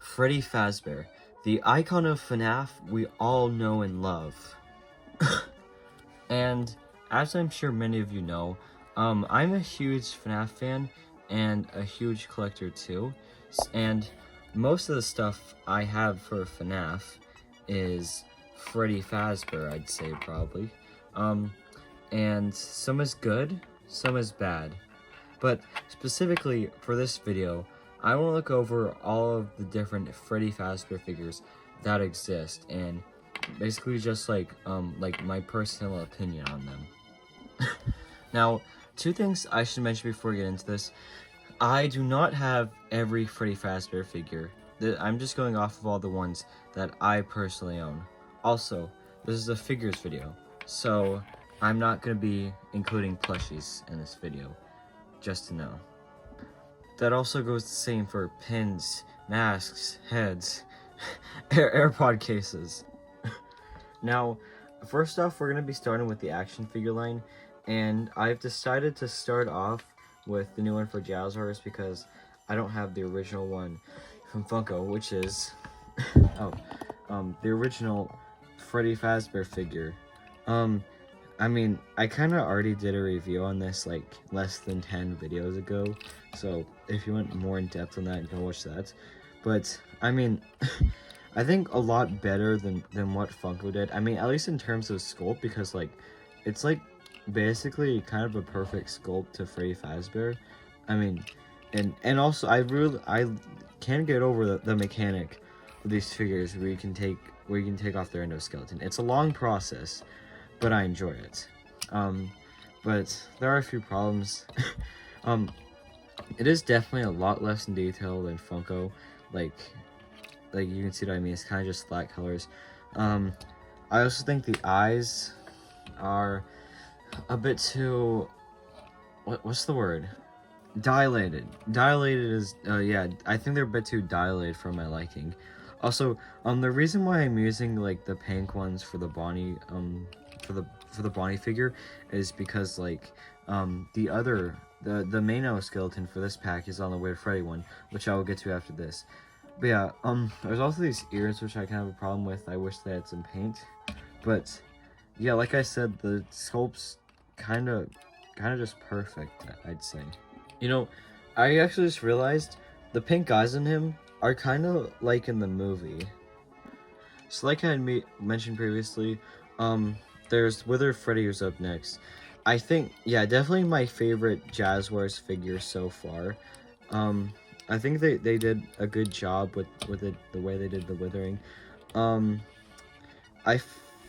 Freddy Fazbear, the icon of FNaF we all know and love. And as I'm sure many of you know, I'm a huge FNaF fan and a huge collector too. And most of the stuff I have for FNaF is Freddy Fazbear, I'd say probably. And some is good, some is bad. But specifically for this video, I want to look over all of the different Freddy Fazbear figures that exist and basically just like my personal opinion on them. Now, two things I should mention before we get into this. I do not have every Freddy Fazbear figure. I'm just going off of all the ones that I personally own. Also, this is a figures video, so I'm not going to be including plushies in this video, just to know. That also goes the same for pins, masks, heads, AirPod cases. Now, first off, we're going to be starting with the action figure line, and I've decided to start off with the new one for Jazwares because I don't have the original one from Funko, which is the original Freddy Fazbear figure. I mean, I kind of already did a review on this like less than 10 videos ago, so if you want more in depth on that, go watch that. But I mean, I think a lot better than what Funko did. I mean, at least in terms of sculpt, because like it's like basically kind of a perfect sculpt to Freddy Fazbear. I mean, and also I can't get over the mechanic of these figures where you can take off their endoskeleton. It's a long process, but I enjoy it. But there are a few problems. It is definitely a lot less in detail than Funko. Like you can see what I mean. It's kind of just flat colors. I also think the eyes are a bit too, what's the word? Dilated. Dilated is, yeah, I think they're a bit too dilated for my liking. Also, the reason why I'm using like the pink ones for the Bonnie, for the Bonnie figure is because like, the main skeleton for this pack is on the Weird Freddy one, which I will get to after this. But yeah, there's also these ears which I kind of have a problem with. I wish they had some paint, but yeah, like I said, the sculpt's kind of just perfect, I'd say. You know, I actually just realized the pink eyes on him are kind of like in the movie. So like I had mentioned previously, there's Wither Freddy who's up next. I think, yeah, definitely my favorite Jazwares figure so far. I think they did a good job with it, the way they did the withering. I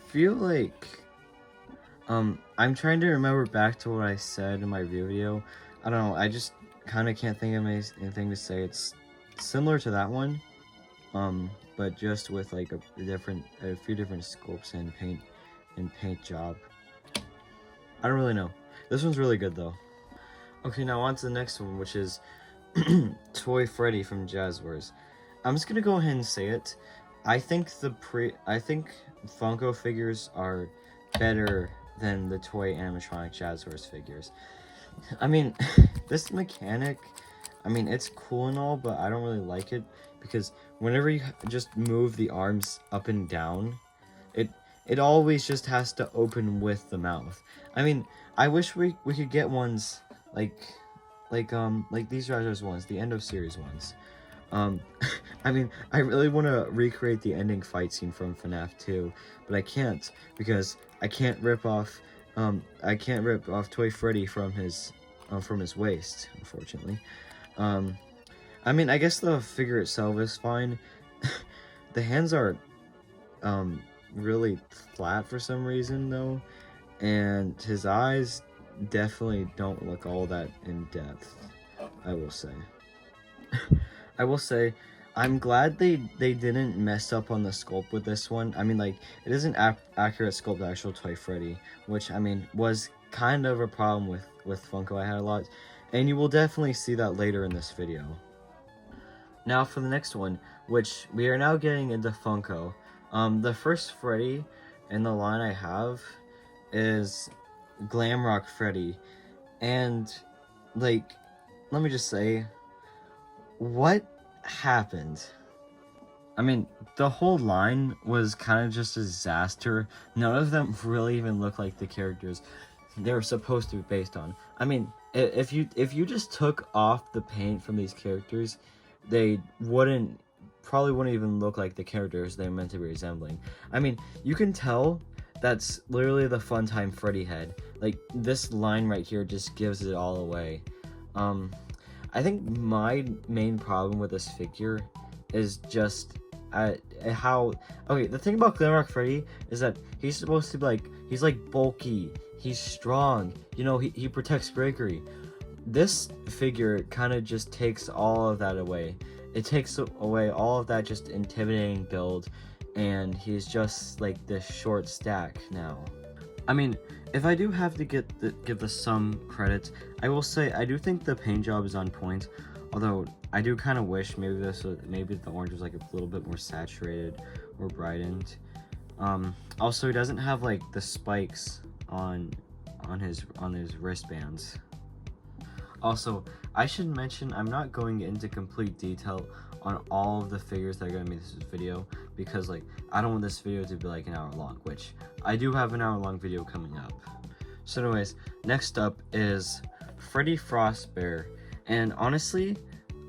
feel like, I'm trying to remember back to what I said in my review video. I don't know, I just kind of can't think of anything to say. It's similar to that one, but just with like a few different sculpts and paint job. I don't really know. This one's really good though. Okay, now on to the next one, which is Toy Freddy from Jazwares. I'm just gonna go ahead and say it. I think Funko figures are better than the toy animatronic Jazwares figures. I mean, this mechanic, I mean, it's cool and all, but I don't really like it because whenever you just move the arms up and down, it always just has to open with the mouth. I mean, I wish we could get ones like these Jazwares ones, the end of series ones. I mean, I really want to recreate the ending fight scene from FNaF 2, but I can't because I can't rip off Toy Freddy from his waist, unfortunately. I mean, I guess the figure itself is fine. The hands are really flat for some reason though, and his eyes definitely don't look all that in depth, I will say. I will say, I'm glad they didn't mess up on the sculpt with this one. I mean, like, it isn't accurate sculpt to actual Toy Freddy, which, I mean, was kind of a problem with Funko. I had a lot, and you will definitely see that later in this video. Now for the next one, which we are now getting into Funko. The first Freddy in the line I have is Glamrock Freddy, and like, let me just say, what happened? I mean, the whole line was kind of just a disaster. None of them really even look like the characters they were supposed to be based on. I mean, if you just took off the paint from these characters, they probably wouldn't even look like the characters they're meant to be resembling. I mean, you can tell that's literally the Funtime Freddy head. Like, this line right here just gives it all away. I think my main problem with this figure is just how... Okay, the thing about Glamrock Freddy is that he's supposed to be like... He's like bulky, he's strong, you know, he protects Gregory. This figure kind of just takes all of that away. It takes away all of that just intimidating build, and he's just like this short stack now. I mean, if I do have to give this some credit, I will say I do think the paint job is on point. Although I do kind of wish maybe the orange was like a little bit more saturated or brightened. Also, he doesn't have like the spikes on his wristbands. Also, I should mention I'm not going into complete detail on all of the figures that are going to be in this video, because like I don't want this video to be like an hour long, which I do have an hour long video coming up. So anyways, next up is Freddy Fazbear, and honestly,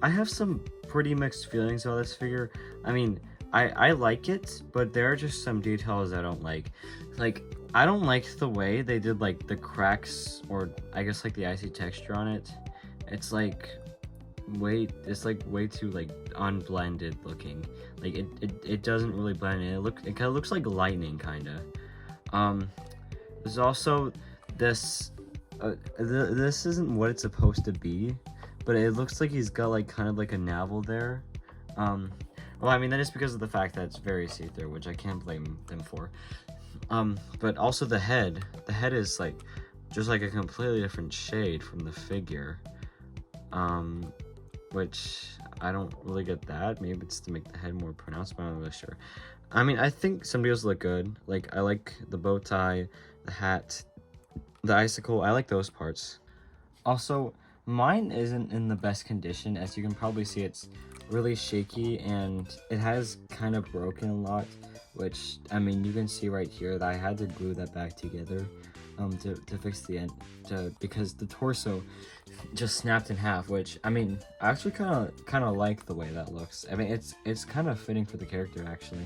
I have some pretty mixed feelings about this figure. I mean, I like it, but there are just some details I don't like. Like, I don't like the way they did like the cracks, or I guess like the icy texture on it. It's like way too like unblended looking. Like it doesn't really blend in. It kind of looks like lightning kinda. There's also this this isn't what it's supposed to be, but it looks like he's got like kind of like a navel there. Well, I mean, that is because of the fact that it's very see-through, which I can't blame them for. But also the head is like just like a completely different shade from the figure. Which I don't really get that. Maybe it's to make the head more pronounced, but I'm not really sure. I mean, I think some deals look good. Like, I like the bow tie, the hat, the icicle. I like those parts. Also, mine isn't in the best condition. As you can probably see, it's really shaky and it has kind of broken a lot, which, I mean, you can see right here that I had to glue that back together to fix the end, because the torso just snapped in half, which, I mean, I actually kind of like the way that looks. I mean, it's kind of fitting for the character, actually.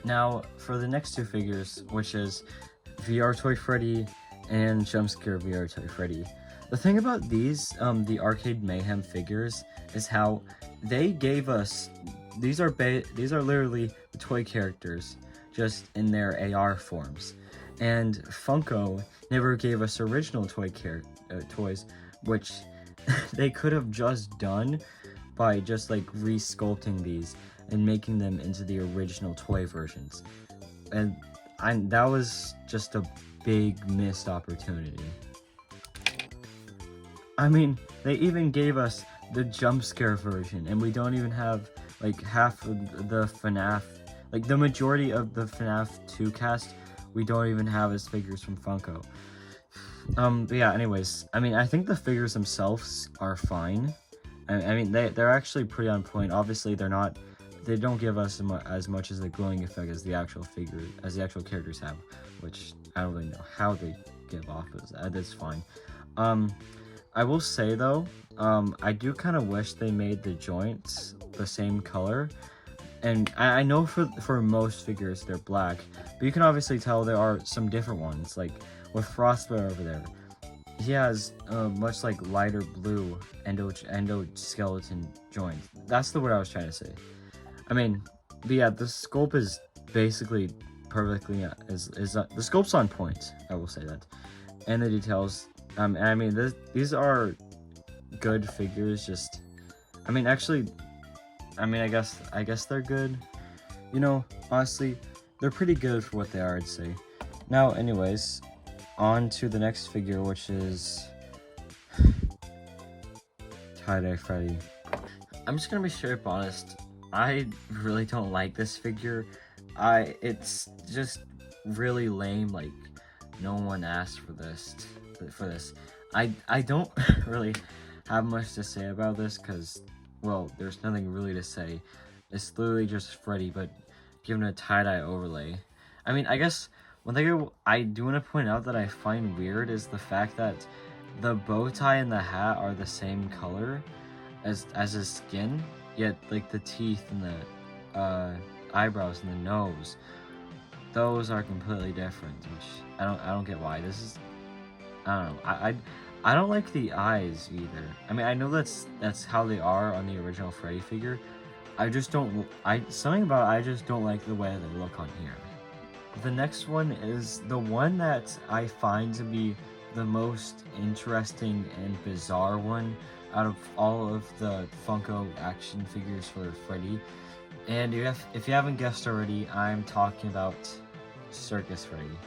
Now, for the next two figures, which is VR Toy Freddy and Jumpscare VR Toy Freddy. The thing about these, the Arcade Mayhem figures, is how they gave us, these are literally the toy characters, just in their AR forms. And Funko never gave us original toys, which they could have just done by just like re-sculpting these and making them into the original toy versions. And that was just a big missed opportunity. I mean, they even gave us the Jumpscare version, and we don't even have like half of the FNaF, like the majority of the FNaF 2 cast, we don't even have as figures from Funko. But yeah, anyways, I mean, I think the figures themselves are fine. I mean, they're actually pretty on point. Obviously, they don't give us as much as the glowing effect as the actual characters have, which I don't really know how they give off, but that's fine. I will say though, I do kind of wish they made the joints the same color. And I know for most figures they're black, but you can obviously tell there are some different ones. Like with Frostbear over there, he has much like lighter blue endoskeleton joint. That's the word I was trying to say. I mean, but yeah, the sculpt is basically perfectly the sculpt's on point. I will say that, and the details. I mean, these are good figures. Just, I mean, actually, I mean, I guess they're good. You know, honestly, they're pretty good for what they are, I'd say. Now, anyways, on to the next figure, which is Tie-Dye Freddy. I'm just gonna be straight up honest. I really don't like this figure. It's just really lame. Like, no one asked for this. I don't really have much to say about this, because, well, there's nothing really to say. it's literally just Freddy, but given a tie-dye overlay. I mean, I guess one thing I do want to point out that I find weird is the fact that the bow tie and the hat are the same color as his skin, yet like the teeth and the eyebrows and the nose, those are completely different, which I don't get why. This is, I don't know. I don't like the eyes either. I mean, I know that's how they are on the original Freddy figure. I just don't, something about it, I just don't like the way they look on here. The next one is the one that I find to be the most interesting and bizarre one out of all of the Funko action figures for Freddy. And if you haven't guessed already, I'm talking about Circus Freddy.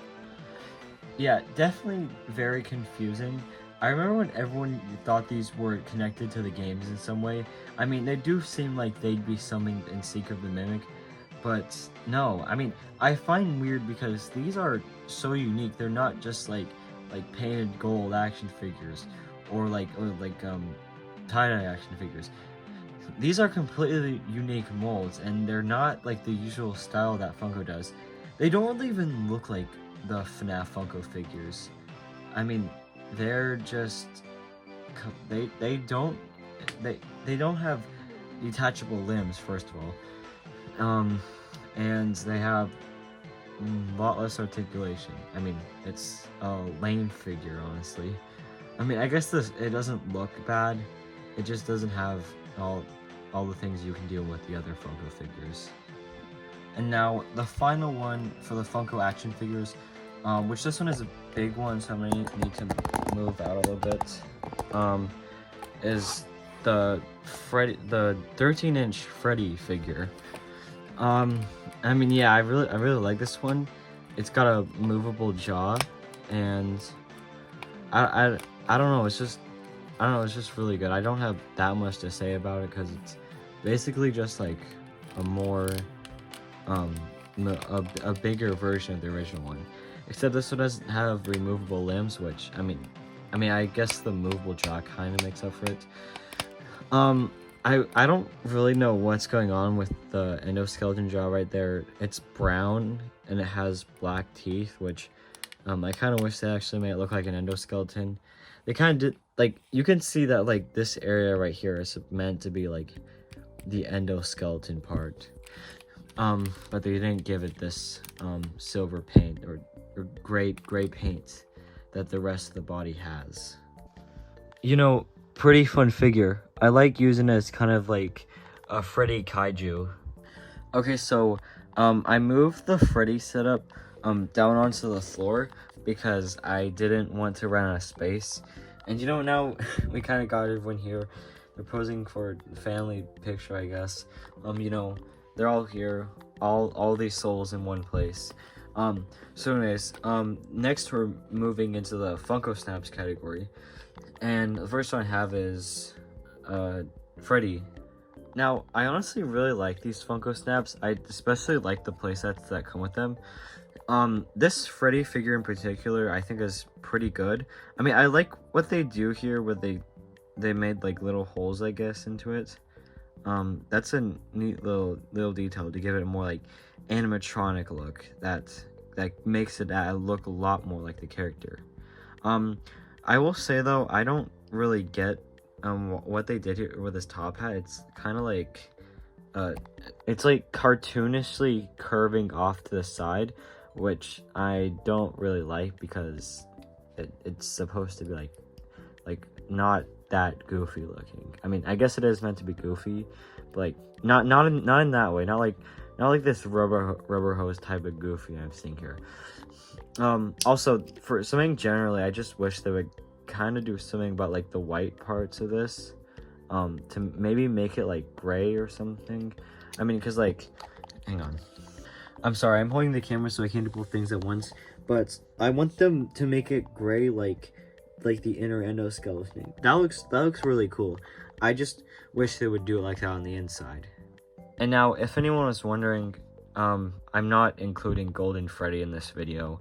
Yeah, definitely very confusing. I remember when everyone thought these were connected to the games in some way. I mean, they do seem like they'd be something in Secret of the Mimic, but no. I mean, I find weird because these are so unique. They're not just like painted gold action figures or like tie-dye action figures. These are completely unique molds, and they're not like the usual style that Funko does. They don't really even look like the FNaF Funko figures. I mean, they're just they don't have detachable limbs, first of all, and they have a lot less articulation. I mean, it's a lame figure, honestly. I mean, I guess it doesn't look bad. It just doesn't have all the things you can deal with the other Funko figures. And now the final one for the Funko action figures, which this one is a big one, so I'm gonna need to move out a little bit, is the 13-inch Freddy figure. I mean, yeah, I really like this one. It's got a movable jaw, and I don't know, it's just really good. I don't have that much to say about it because it's basically just like a more a bigger version of the original one, except this one doesn't have removable limbs, which I mean I guess the movable jaw kind of makes up for it. I don't really know what's going on with the endoskeleton jaw right there. It's brown and it has black teeth, which I kind of wish they actually made it look like an endoskeleton. They kind of did, like, you can see that like this area right here is meant to be like the endoskeleton part, but they didn't give it this silver paint or gray paint that the rest of the body has. You know, pretty fun figure. I like using it as kind of like a Freddy kaiju. Okay, so I moved the Freddy setup down onto the floor because I didn't want to run out of space. And you know, now we kind of got everyone here. They're posing for a family picture, I guess. You know, they're all here, all these souls in one place. So anyways, next we're moving into the Funko Snaps category. And the first one I have is Freddy. Now, I honestly really like these Funko Snaps. I especially like the playsets that come with them. This Freddy figure in particular, I think is pretty good. I mean, I like what they do here, where they made like little holes, I guess, into it. That's a neat little detail to give it a more like animatronic look that makes it look a lot more like the character. I will say though, I don't really get what they did here with this top hat. It's kind of like it's like cartoonishly curving off to the side, which I don't really like because it's supposed to be like not that goofy looking. I mean, I guess it is meant to be goofy, but like not in that way. Not like this rubber hose type of goofy I'm seeing here. Also, for something generally, I just wish they would kind of do something about like the white parts of this, to maybe make it like gray or something. I mean, because like, hang on, I'm sorry, I'm holding the camera so I can't do both things at once, but I want them to make it gray like the inner endoskeleton. That looks really cool. I just wish they would do it like that on the inside. And now, if anyone was wondering, I'm not including Golden Freddy in this video.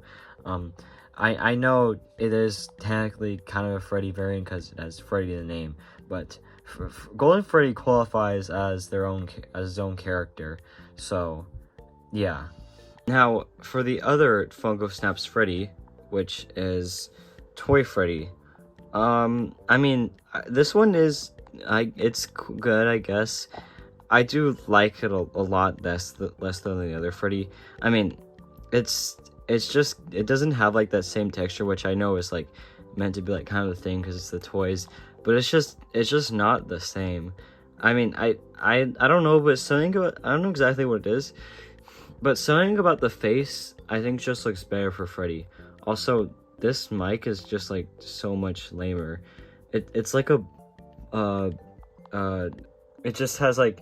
I know it is technically kind of a Freddy variant because it has Freddy in the name, but Golden Freddy qualifies as his own character. So, yeah. Now, for the other Funko Snaps Freddy, which is Toy Freddy, I mean, this one is, it's good, I guess. I do like it a lot less than the other Freddy. I mean, it's just, it doesn't have like that same texture, which I know is like meant to be like kind of a thing because it's the toys, but it's just not the same. I mean, I don't know, but something about, I don't know exactly what it is, but something about the face I think just looks better for Freddy. Also, this mic is just like so much lamer. It's like a it just has like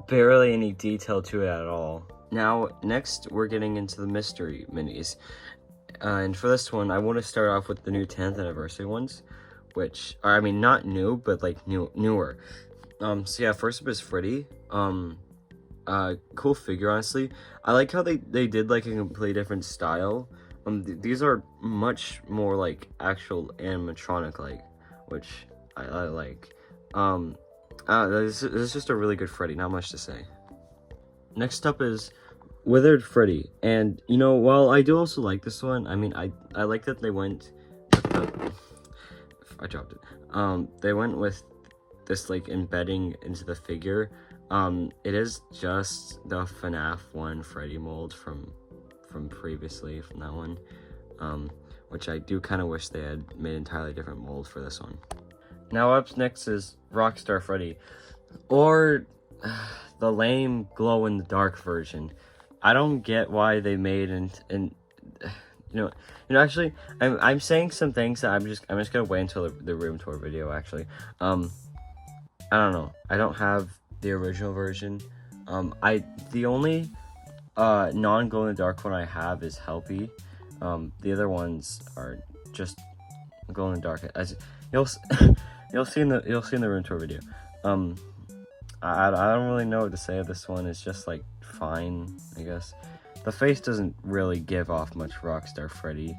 barely any detail to it at all. Now, next we're getting into the mystery minis. And for this one, I want to start off with the new 10th anniversary ones, which are, I mean, not new, but like newer. So yeah, first up is Freddy. Cool figure, honestly. I like how they did like a completely different style. These are much more like actual animatronic like, which I like. This is just a really good Freddy, not much to say. Next up is Withered Freddy, and you know, while I do also like this one, I mean, I like that they went with the, I dropped it. They went with this like embedding into the figure. It is just the FNaF one Freddy mold from previously, from that one, which I do kind of wish they had made entirely different mold for this one. Now up next is Rockstar Freddy, or the lame glow-in-the-dark version. I don't get why they made and you know actually I'm saying some things that I'm just gonna wait until the room tour video. Actually, I don't know. I don't have the original version. The only non-glow-in-the-dark one I have is Helpy. The other ones are just glow-in-the-dark. As you'll see in the room tour video. I don't really know what to say of this one. It's just like fine, I guess. The face doesn't really give off much Rockstar Freddy,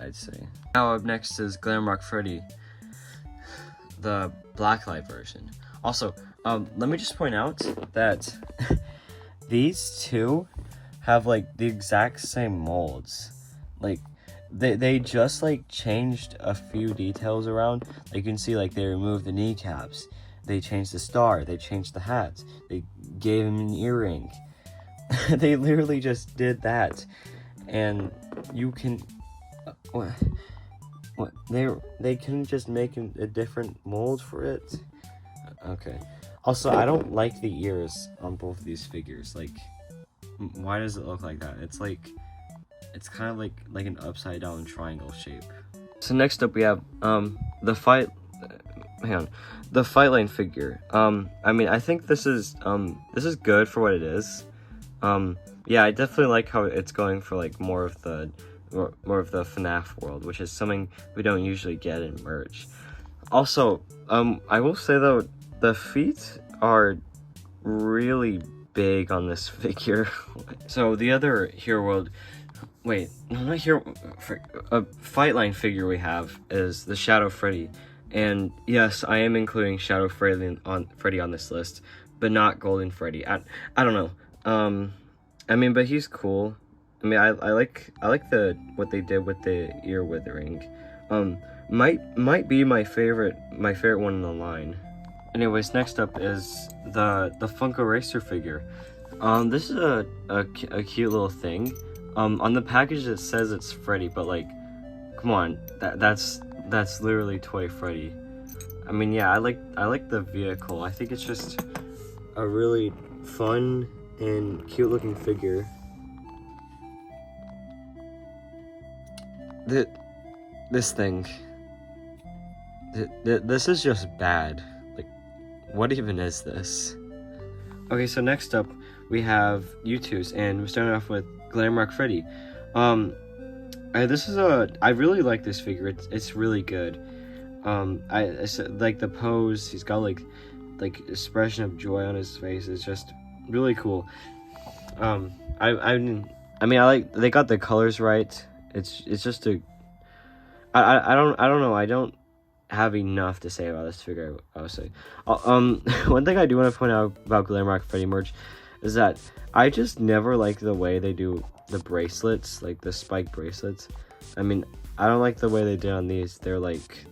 I'd say. Now up next is Glamrock Freddy, the blacklight version. Also, let me just point out that these two have like the exact same molds. Like they just like changed a few details around. Like, you can see like they removed the kneecaps, they changed the star, they changed the hats, they gave him an earring. They literally just did that, and you can what they couldn't just make a different mold for it? Okay. Also, I don't like the ears on both of these figures. Like, why does it look like that? It's like, it's kind of like an upside down triangle shape. So next up we have the fight line figure. I mean, I think this is good for what it is. Yeah, I definitely like how it's going for like more of the FNaF world, which is something we don't usually get in merch. Also, I will say though, the feet are really big on this figure. So the other Hero World, wait, no, not Hero, Fight Line figure we have is the Shadow Freddy. And yes, I am including Shadow Freddy on this list, but not Golden Freddy. I don't know. I mean, but he's cool. I mean, I like what they did with the ear withering. Might be my favorite one in the line. Anyways, next up is the Funko Racer figure. This is a cute little thing. On the package it says it's Freddy, but like, come on, that's literally Toy Freddy. I mean, yeah, I like the vehicle. I think it's just a really fun and cute looking figure. This thing. This is just bad. Like, what even is this? Okay, so next up we have YouTooz, and we're starting off with Glamrock Freddy. I really like this figure. It's really good. I like the pose. He's got like expression of joy on his face. It's just really cool. I mean, I like they got the colors right. It's just I don't know. have enough to say about this figure, I would say. One thing I do want to point out about Glamrock Freddy merch is that I just never like the way they do the bracelets, like the spike bracelets. I mean, I don't like the way they did on these. They're like,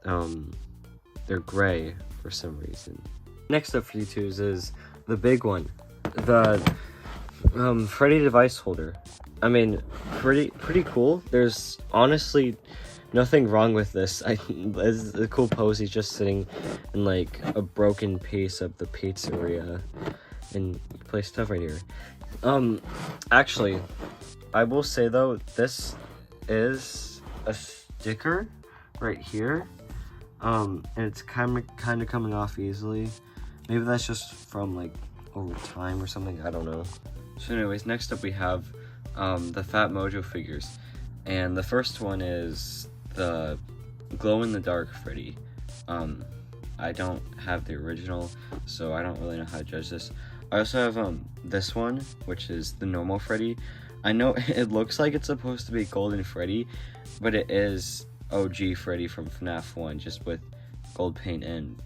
they're gray for some reason. Next up for YouTooz is the big one, the Freddy device holder. I mean, pretty cool. There's honestly nothing wrong with this. It's a cool pose. He's just sitting in like a broken piece of the pizzeria, and you play stuff right here. Actually, I will say though, this is a sticker right here, and it's kind of coming off easily. Maybe that's just from like over time or something. I don't know. So anyways, next up we have the Fat Mojo figures, and the first one is the glow-in-the-dark Freddy. I don't have the original, so I don't really know how to judge this. I also have this one, which is the normal Freddy. I know it looks like it's supposed to be Golden Freddy, but it is OG Freddy from FNaF 1, just with gold paint and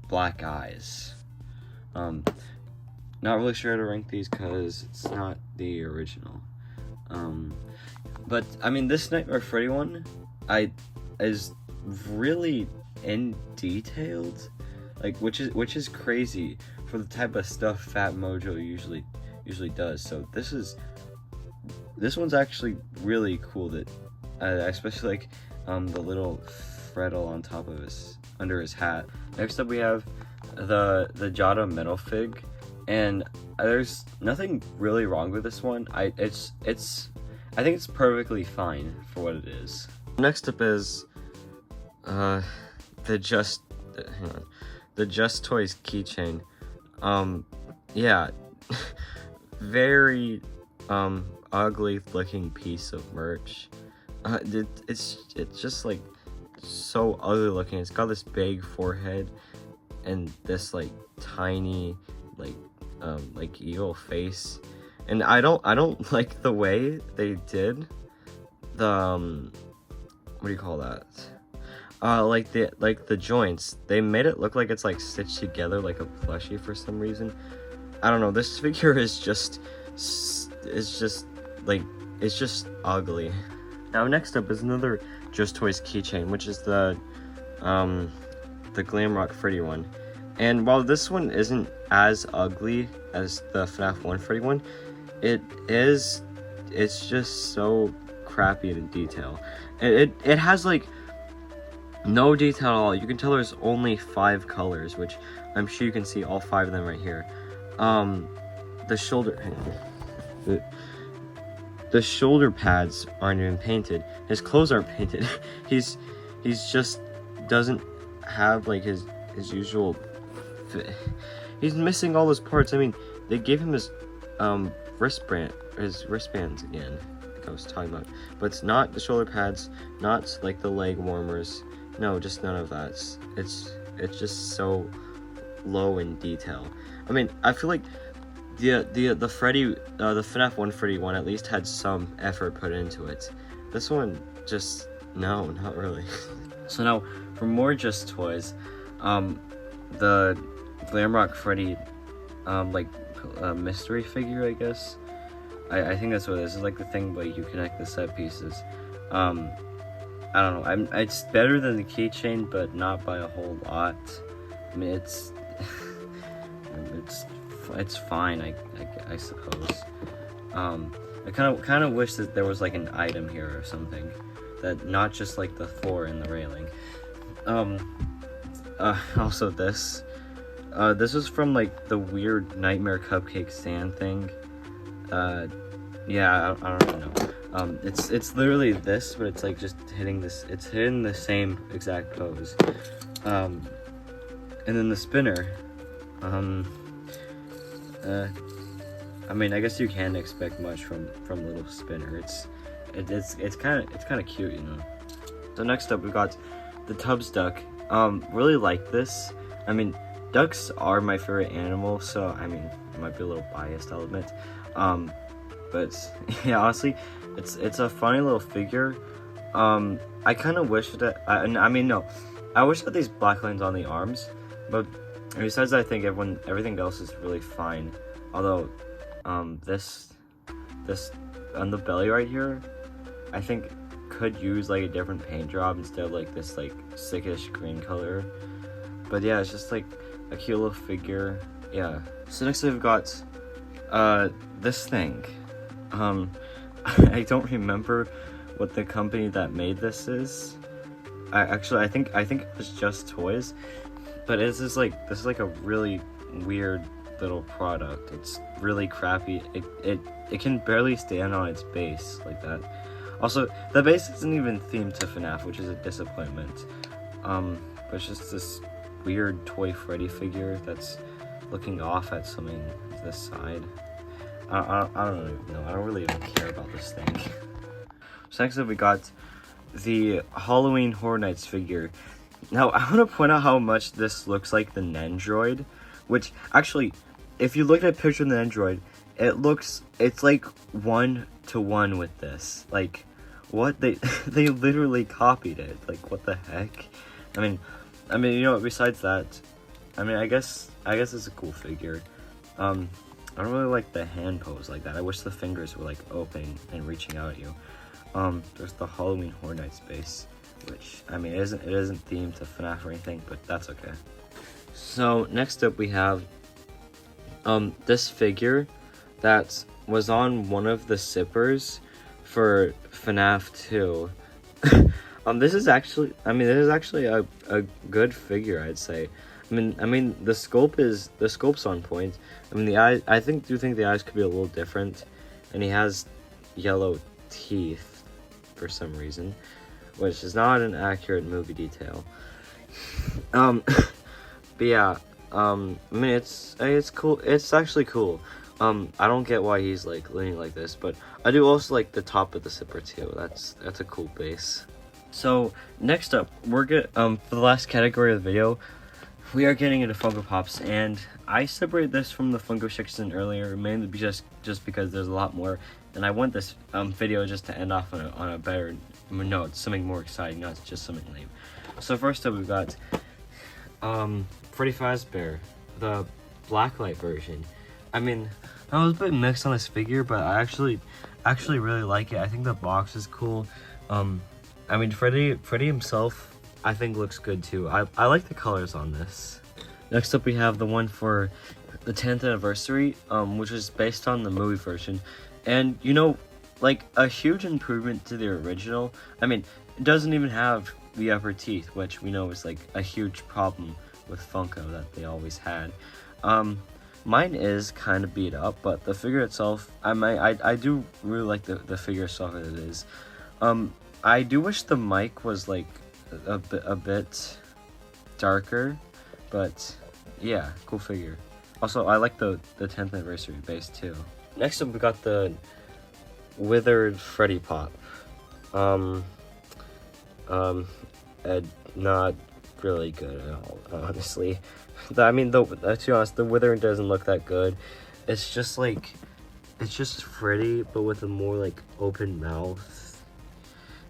black eyes. Not really sure how to rank these because it's not the original. But I mean, this Nightmare Freddy one, is really in detailed, like which is crazy for the type of stuff Fat Mojo usually does. So this one's actually really cool. That especially like the little Freddle on top of under his hat. Next up we have the Jada metal fig, and there's nothing really wrong with this one. I think it's perfectly fine for what it is. Next up is the Just Toys keychain. Yeah, very ugly looking piece of merch. It's just like so ugly looking. It's got this big forehead and this like tiny like evil face, and I don't like the way they did the what do you call that? Like the joints. They made it look like it's like stitched together like a plushie for some reason. I don't know. This figure is just ugly. Now next up is another Just Toys keychain, which is the Glamrock Freddy one. And while this one isn't as ugly as the FNaF 1 Freddy one, it's just so crappy in detail. It has like no detail at all. You can tell there's only 5 colors, which I'm sure you can see all 5 of them right here. The shoulder pads aren't even painted. His clothes aren't painted. he's just doesn't have like his usual fit. He's missing all those parts. I mean, they gave him his wristbands again, like I was talking about, but it's not the shoulder pads, not like the leg warmers. No, just none of that. It's just so low in detail. I mean, I feel like the Freddy, the FNaF 1 Freddy one at least had some effort put into it. This one just, no, not really. So now for more Just Toys, the Glamrock Freddy mystery figure, I guess. I think that's what it is. It's like the thing where you connect the set pieces. I don't know. It's better than the keychain, but not by a whole lot. I mean, it's fine. I suppose. I kind of wish that there was like an item here or something, that not just like the 4 in the railing. Also this was from like the weird Nightmare Cupcake stand thing. Yeah, I don't know. It's literally this, but it's like just hitting this. It's hitting the same exact pose. And then the spinner. I mean, I guess you can't expect much from little spinner. It's kind of cute, you know. So next up we got the Tubbs duck. Really like this. I mean, ducks are my favorite animal, so I mean, it might be a little biased, I'll admit. But yeah, honestly, it's a funny little figure. I kind of wish that I I wish that these black lines on the arms, but besides that, I think everything else is really fine. Although, this on the belly right here, I think could use like a different paint job instead of like this like sickish green color. But yeah, it's just like a cute little figure. Yeah. So next we've got this thing. I don't remember what the company that made this is. I think it was Just Toys, but this is like a really weird little product. It's really crappy. It can barely stand on its base like that. Also, the base isn't even themed to FNaF, which is a disappointment. But it's just this weird toy Freddy figure that's looking off at something to the side. I don't even know. I don't really even care about this thing. So next up we got the Halloween Horror Nights figure. Now I want to point out how much this looks like the Nendroid, which actually, if you look at a picture of the Nendroid, it's like 1-to-1 with this. Like, what they literally copied it. Like, what the heck? I mean, you know, besides that, I mean, I guess it's a cool figure. I don't really like the hand pose like that. I wish the fingers were like open and reaching out at you. There's the Halloween Horror Nights base, which, I mean, it isn't themed to FNaF or anything, but that's okay. So next up we have this figure that was on one of the zippers for FNaF 2. This is actually a good figure, I'd say. I mean the sculpt's on point. I mean the eyes, I do think the eyes could be a little different, and he has yellow teeth for some reason, which is not an accurate movie detail. But yeah, I mean it's cool. It's actually cool. I don't get why he's like leaning like this, but I do also like the top of the zipper too. That's a cool base. So next up, we're good. For the last category of the video, we are getting into Funko Pops, and I separated this from the Funko section earlier, mainly just because there's a lot more, and I want this video just to end off on a better note, something more exciting, not just something lame. So first up, we've got Freddy Fazbear, the blacklight version. I mean, I was a bit mixed on this figure, but I actually really like it. I think the box is cool. I mean, Freddy himself, I think looks good too. I like the colors on this. Next up we have the one for the 10th anniversary, which is based on the movie version. And you know, like a huge improvement to the original. I mean, it doesn't even have the upper teeth, which we know is like a huge problem with Funko that they always had. Mine is kind of beat up, but the figure itself, I do really like the figure itself as it is. I do wish the mic was like a bit darker, but yeah, cool figure. Also, I like the 10th anniversary base too. Next up, we got the withered Freddy Pop. Not really good at all, honestly. I mean, to be honest, the withering doesn't look that good. It's just Freddy, but with a more like open mouth.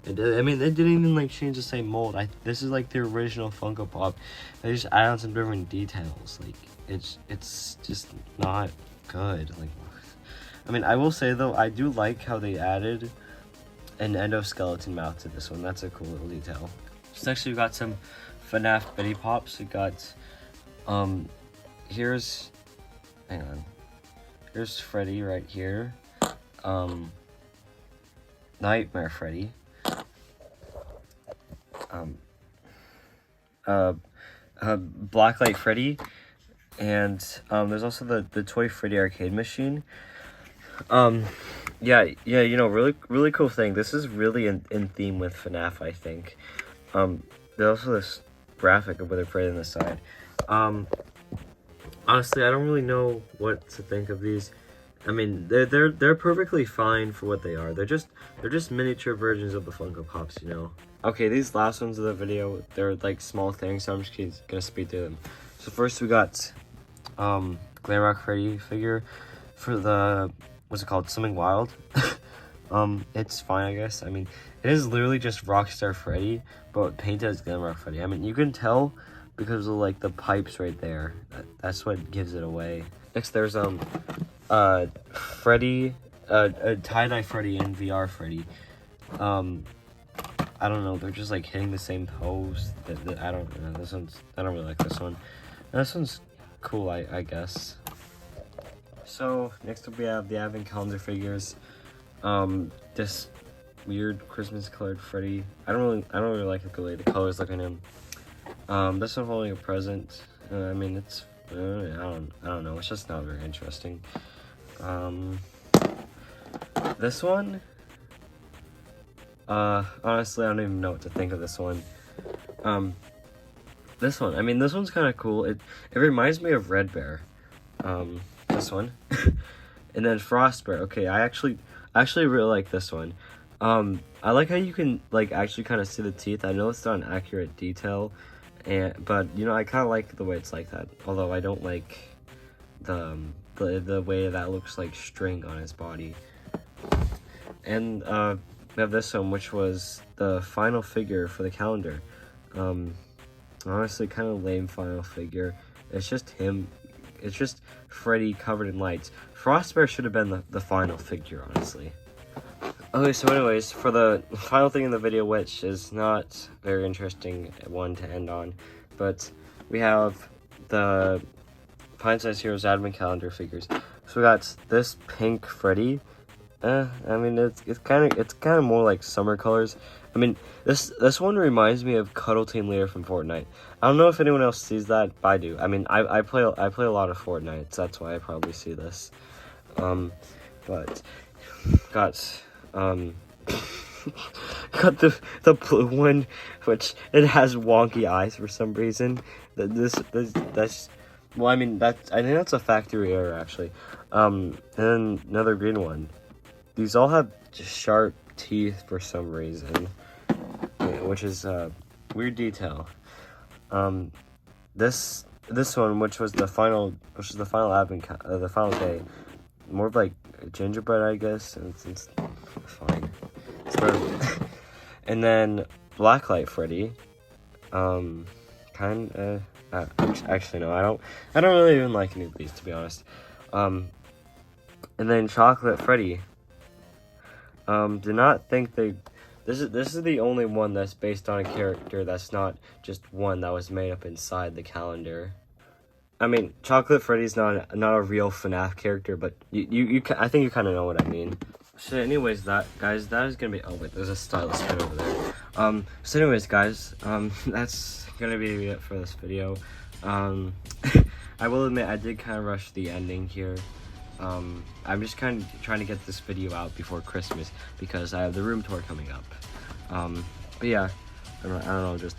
I mean, they didn't even like change the same mold. This is like the original Funko Pop. They just add on some different details. Like it's just not good. Like, I mean, I will say though, I do like how they added an endoskeleton mouth to this one. That's a cool little detail. So next we got some FNaF Betty Pops. We got here's Freddy right here. Nightmare Freddy. Blacklight Freddy, and there's also the toy Freddy arcade machine. Yeah, you know, really cool thing. This is really in theme with FNaF, I think. There's also this graphic of Withered Freddy on the side. Honestly, I don't really know what to think of these. I mean, they're perfectly fine for what they are. They're just miniature versions of the Funko Pops, you know. Okay, these last ones of the video, they're like small things, so I'm just gonna speed through them. So first we got Glare Rock Freddy figure for the, what's it called, Something Wild. It's fine, I guess. I mean, it is literally just Rockstar Freddy, but painted as Glamrock Freddy. I mean, you can tell because of like the pipes right there. That's what gives it away. Next, there's Freddy, tie-dye Freddy and VR Freddy. I don't know. They're just like hitting the same pose. I don't know. I don't really like this one. And this one's cool, I guess. So next up we have the Advent calendar figures. This weird Christmas colored Freddy. I don't really like the way the colors look on him. This one holding a present. I mean, it's I don't know. It's just not very interesting. This one. Honestly, I don't even know what to think of this one. This one. I mean, this one's kind of cool. It reminds me of Red Bear. This one. And then Frost Bear. Okay, I actually really like this one. I like how you can like actually kind of see the teeth. I know it's not an accurate detail, but you know, I kind of like the way it's like that. Although I don't like the way that looks like string on his body. And we have this one, which was the final figure for the calendar. Honestly, kind of lame final figure. It's just him. It's just Freddy covered in lights. Frostbear should have been the final figure, honestly. Okay, so anyways, for the final thing in the video, which is not very interesting one to end on, but we have the Pint Size Heroes Advent Calendar figures. So we got this pink Freddy. I mean, it's kind of more like summer colors. I mean, this one reminds me of Cuddle Team Leader from Fortnite. I don't know if anyone else sees that, but I do. I mean, I play a lot of Fortnite, so that's why I probably see this. But got got the blue one, which it has wonky eyes for some reason. That's well, I mean, I think that's a factory error actually. And then another green one. These all have just sharp teeth for some reason, which is a weird detail. This one, which was the final advent, the final day, more of like gingerbread, I guess. And it's fine. It's better. And then Blacklight Freddy, actually no, I don't really even like any of these, to be honest. And then Chocolate Freddy. Do not think this is the only one that's based on a character that's not just one that was made up inside the calendar. I mean, Chocolate Freddy's not a real FNaF character, but I think you kind of know what I mean. So anyways, that is gonna be, oh wait, there's a stylus pen over there. So anyways, guys, that's gonna be it for this video. I will admit I did kind of rush the ending here. I'm just kind of trying to get this video out before Christmas because I have the room tour coming up. But yeah, I don't know,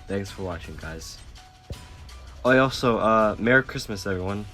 thanks for watching, guys. Oh, also, Merry Christmas, everyone.